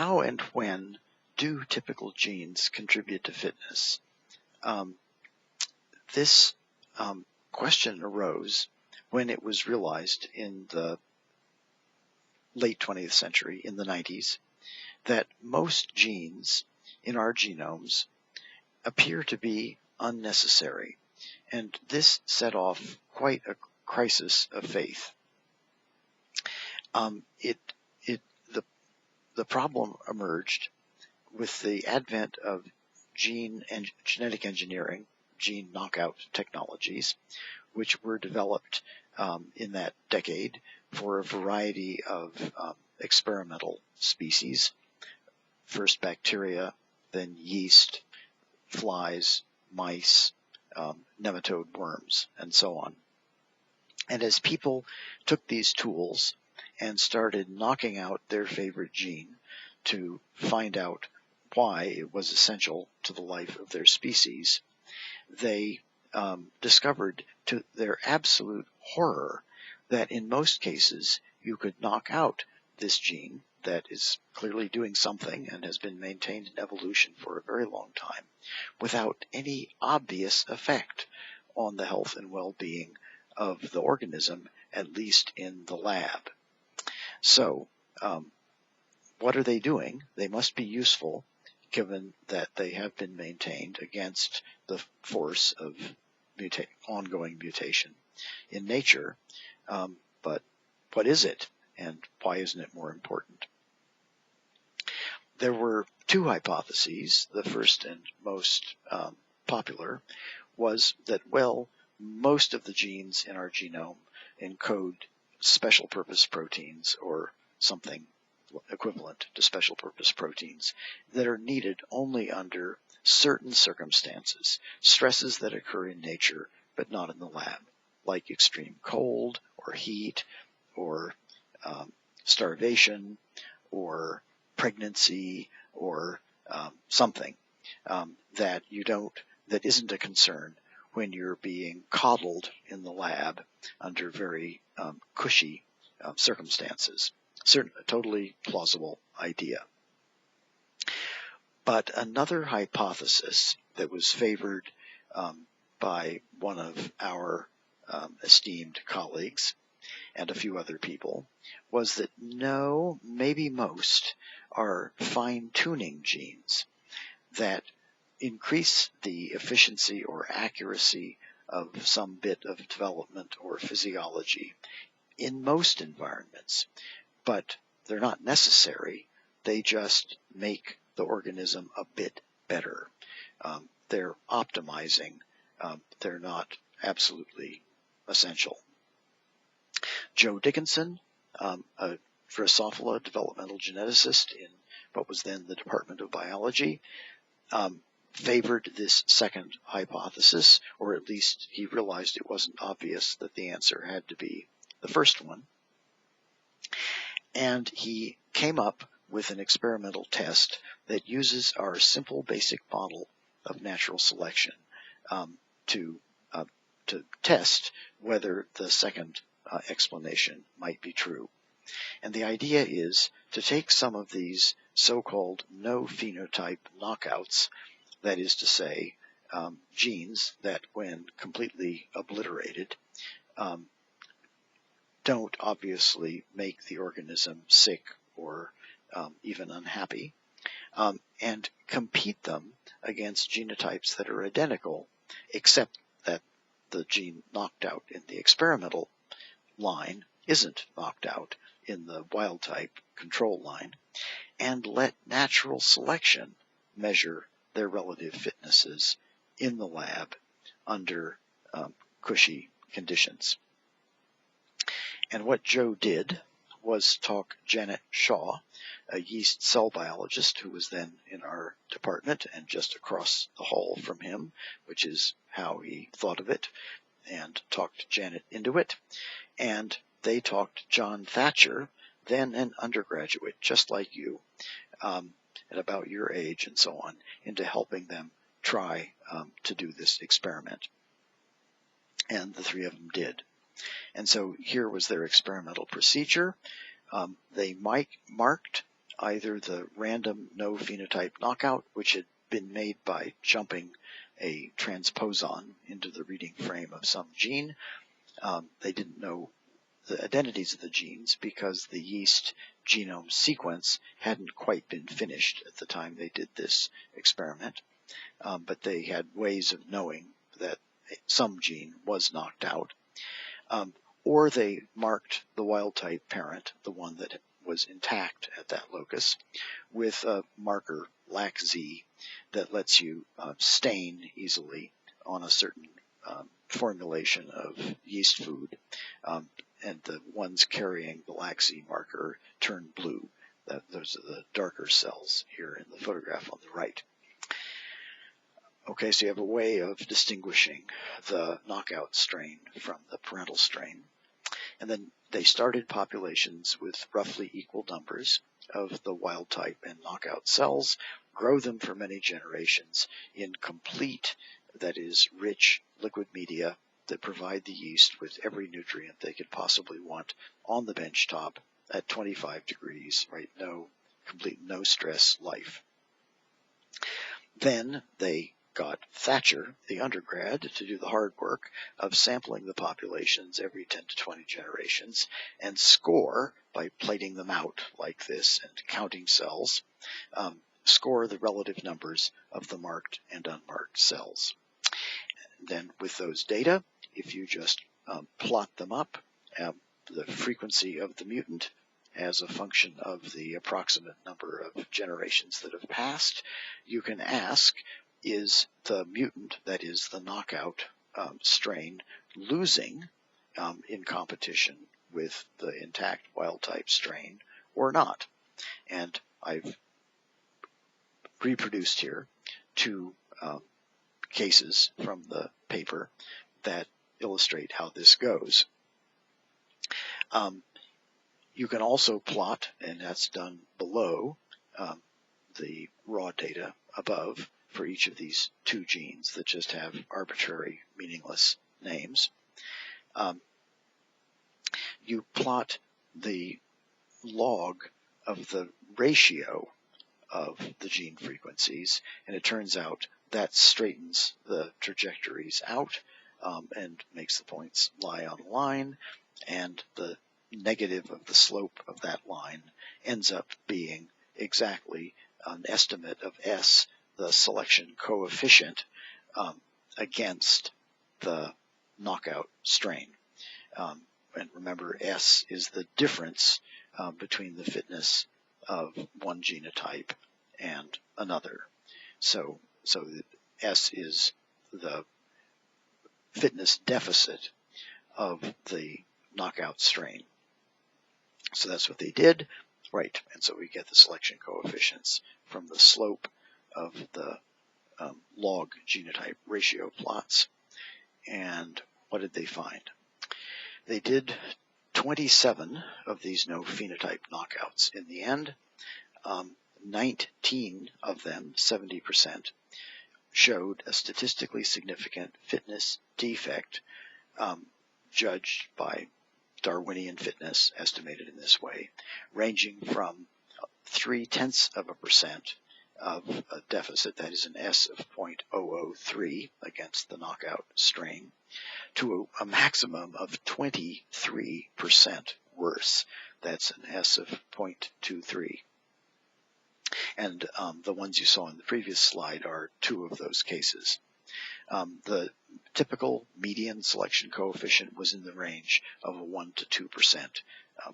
how and when do typical genes contribute to fitness? This question arose when it was realized in the late 20th century, in the 90s, that most genes in our genomes appear to be unnecessary. And this set off quite a crisis of faith. The problem emerged with the advent of gene and genetic engineering, gene knockout technologies, which were developed in that decade for a variety of experimental species, first bacteria, then yeast, flies, mice, nematode worms, and so on. And as people took these tools and started knocking out their favorite gene to find out why it was essential to the life of their species, they discovered to their absolute horror that in most cases you could knock out this gene that is clearly doing something and has been maintained in evolution for a very long time without any obvious effect on the health and well-being of the organism, at least in the lab. So what are they doing? They must be useful, given that they have been maintained against the force of ongoing mutation in nature. But what is it, and why isn't it more important? There were two hypotheses. The first and most popular was that, well, most of the genes in our genome encode special purpose proteins or something equivalent to special purpose proteins that are needed only under certain circumstances, stresses that occur in nature but not in the lab, like extreme cold or heat or starvation or pregnancy or something that isn't a concern when you're being coddled in the lab under very cushy circumstances. Certainly a totally plausible idea. But another hypothesis that was favored by one of our esteemed colleagues and a few other people was that no, maybe most, are fine-tuning genes that increase the efficiency or accuracy of some bit of development or physiology in most environments. But they're not necessary. They just make the organism a bit better. They're optimizing. They're not absolutely essential. Joe Dickinson, a Drosophila developmental geneticist in what was then the Department of Biology, favored this second hypothesis, or at least he realized it wasn't obvious that the answer had to be the first one. And he came up with an experimental test that uses our simple basic model of natural selection to test whether the second explanation might be true. And the idea is to take some of these so-called no phenotype knockouts, that is to say, genes that when completely obliterated don't obviously make the organism sick or even unhappy, and compete them against genotypes that are identical, except that the gene knocked out in the experimental line isn't knocked out in the wild type control line, and let natural selection measure their relative fitnesses in the lab under cushy conditions. And what Joe did was talk Janet Shaw, a yeast cell biologist who was then in our department and just across the hall from him, which is how he thought of it, and talked Janet into it. And they talked John Thatcher, then an undergraduate, just like you, at about your age and so on, into helping them try to do this experiment. And the three of them did. And so here was their experimental procedure. They marked either the random no phenotype knockout, which had been made by jumping a transposon into the reading frame of some gene. They didn't know the identities of the genes because the yeast genome sequence hadn't quite been finished at the time they did this experiment. But they had ways of knowing that some gene was knocked out. Or they marked the wild type parent, the one that was intact at that locus, with a marker LAC-Z that lets you stain easily on a certain formulation of yeast food. And the ones carrying the LAC-Z marker turn blue. Those are the darker cells here in the photograph on the right. Okay, so you have a way of distinguishing the knockout strain from the parental strain. And then they started populations with roughly equal numbers of the wild type and knockout cells, grow them for many generations in complete, that is, rich liquid media that provide the yeast with every nutrient they could possibly want on the bench top at 25 degrees, right? No stress life. Then they got Thatcher, the undergrad, to do the hard work of sampling the populations every 10 to 20 generations and score, by plating them out like this and counting cells, score the relative numbers of the marked and unmarked cells. Then with those data, if you just plot them up, the frequency of the mutant as a function of the approximate number of generations that have passed, you can ask, is the mutant, that is the knockout strain, losing in competition with the intact wild type strain or not? And I've reproduced here two cases from the paper that illustrate how this goes. You can also plot, and that's done below the raw data above for each of these two genes that just have arbitrary, meaningless names. You plot the log of the ratio of the gene frequencies, and it turns out that straightens the trajectories out and makes the points lie on a line, and the negative of the slope of that line ends up being exactly an estimate of S, the selection coefficient, against the knockout strain. And remember, S is the difference between the fitness of one genotype and another. So S is the fitness deficit of the knockout strain. So that's what they did, right? And so we get the selection coefficients from the slope of the log genotype ratio plots. And what did they find? They did 27 of these no phenotype knockouts in the end. 19 of them, 70%, showed a statistically significant fitness defect judged by Darwinian fitness, estimated in this way, ranging from 0.3% of a deficit, that is an S of 0.003 against the knockout strain, to a maximum of 23% worse. That's an S of 0.23. And the ones you saw in the previous slide are two of those cases. The typical median selection coefficient was in the range of a 1 to 2%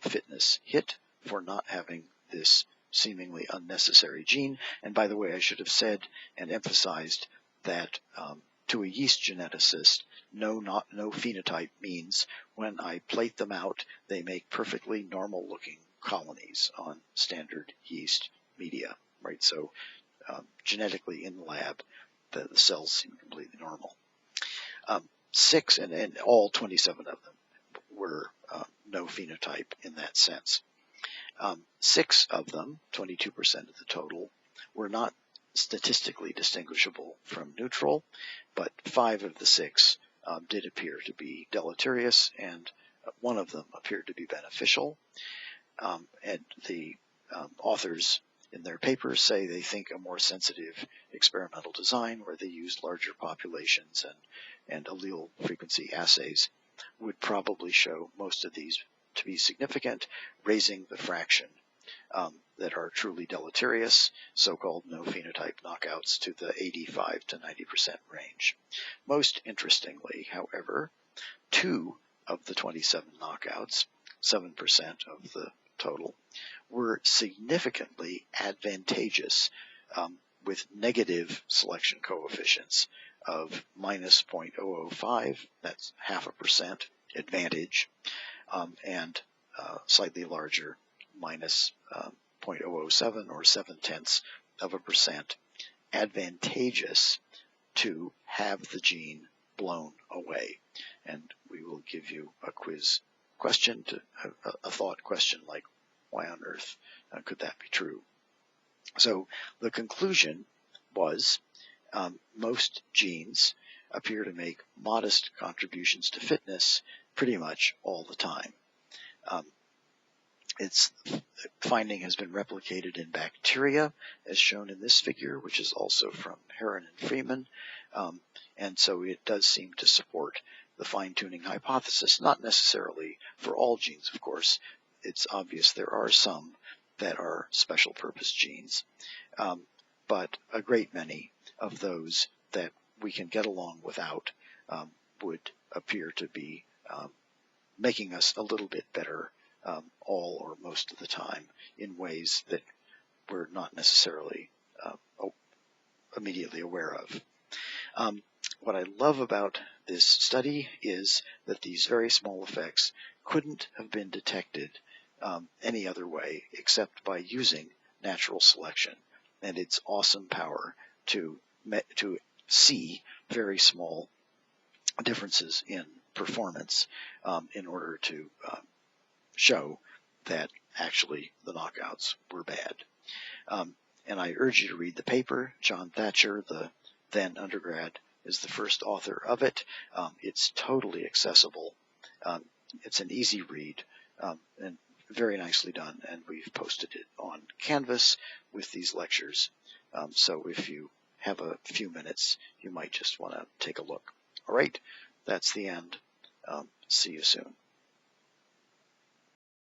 fitness hit for not having this seemingly unnecessary gene. And by the way, I should have said and emphasized that to a yeast geneticist, no phenotype means when I plate them out, they make perfectly normal looking colonies on standard yeast media, right? So genetically in the lab, the cells seem completely normal. 6, and all 27 of them were no phenotype in that sense. 6 of them, 22% of the total, were not statistically distinguishable from neutral, but 5 of the 6 did appear to be deleterious, and one of them appeared to be beneficial. And authors in their papers say they think a more sensitive experimental design where they used larger populations and allele frequency assays would probably show most of these to be significant, raising the fraction that are truly deleterious, so-called no phenotype knockouts, to the 85 to 90% range. Most interestingly, however, 2 of the 27 knockouts, 7% of the total, were significantly advantageous with negative selection coefficients of minus 0.005, that's 0.5% advantage, and slightly larger, minus 0.007 or 0.7% advantageous to have the gene blown away. And we will give you a quiz question, a thought question like, why on earth could that be true? So the conclusion was most genes appear to make modest contributions to fitness pretty much all the time. Its finding has been replicated in bacteria, as shown in this figure, which is also from Heron and Freeman, and so it does seem to support the fine-tuning hypothesis, not necessarily for all genes, of course. It's obvious there are some that are special purpose genes, but a great many of those that we can get along without would appear to be making us a little bit better all or most of the time in ways that we're not necessarily immediately aware of. What I love about this study is that these very small effects couldn't have been detected any other way except by using natural selection and its awesome power to see very small differences in performance in order to show that actually the knockouts were bad. And I urge you to read the paper. John Thatcher, the then undergrad, is the first author of it. It's totally accessible. It's an easy read and very nicely done, and we've posted it on Canvas with these lectures. So if you have a few minutes, you might just want to take a look. All right, that's the end. See you soon.